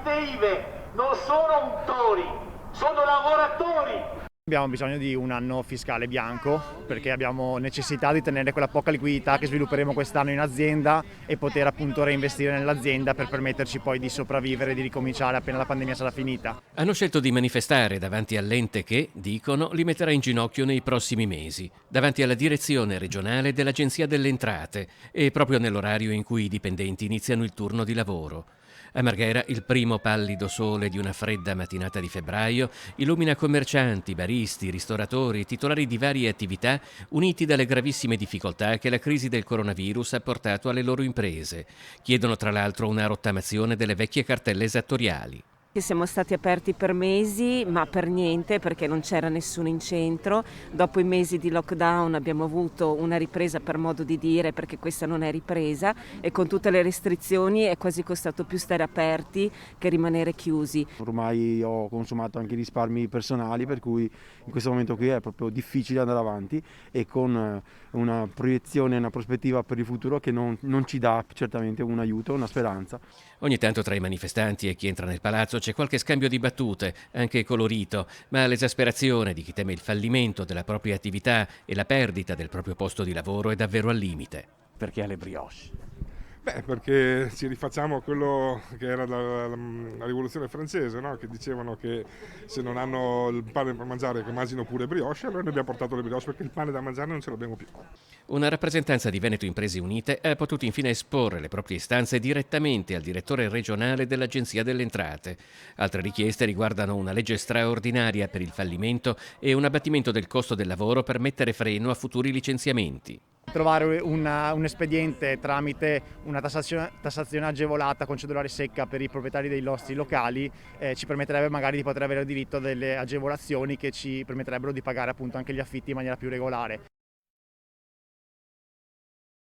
partite IVE non sono untori, sono lavoratori. Abbiamo bisogno di un anno fiscale bianco perché abbiamo necessità di tenere quella poca liquidità che svilupperemo quest'anno in azienda e poter appunto reinvestire nell'azienda per permetterci poi di sopravvivere e di ricominciare appena la pandemia sarà finita. Hanno scelto di manifestare davanti all'ente che, dicono, li metterà in ginocchio nei prossimi mesi, davanti alla direzione regionale dell'Agenzia delle Entrate e proprio nell'orario in cui i dipendenti iniziano il turno di lavoro. A Marghera il primo pallido sole di una fredda mattinata di febbraio illumina commercianti, baristi, ristoratori, titolari di varie attività uniti dalle gravissime difficoltà che la crisi del coronavirus ha portato alle loro imprese. Chiedono tra l'altro una rottamazione delle vecchie cartelle esattoriali. Siamo stati aperti per mesi, ma per niente perché non c'era nessuno in centro. Dopo i mesi di lockdown abbiamo avuto una ripresa, per modo di dire, perché questa non è ripresa, e con tutte le restrizioni è quasi costato più stare aperti che rimanere chiusi. Ormai ho consumato anche i risparmi personali, per cui in questo momento qui è proprio difficile andare avanti e con una proiezione, una prospettiva per il futuro che non ci dà certamente un aiuto, una speranza. Ogni tanto tra i manifestanti e chi entra nel palazzo c'è qualche scambio di battute, anche colorito, ma l'esasperazione di chi teme il fallimento della propria attività e la perdita del proprio posto di lavoro è davvero al limite. Perché alle brioche? Perché ci rifacciamo a quello che era la rivoluzione francese, no? Che dicevano che se non hanno il pane per mangiare che mangino pure brioche, allora noi abbiamo portato le brioche perché il pane da mangiare non ce l'abbiamo più. Una rappresentanza di Veneto Imprese Unite ha potuto infine esporre le proprie istanze direttamente al direttore regionale dell'Agenzia delle Entrate. Altre richieste riguardano una legge straordinaria per il fallimento e un abbattimento del costo del lavoro per mettere freno a futuri licenziamenti. Trovare un espediente tramite una tassazione agevolata con cedolare secca per i proprietari dei nostri locali ci permetterebbe magari di poter avere diritto a delle agevolazioni che ci permetterebbero di pagare appunto anche gli affitti in maniera più regolare.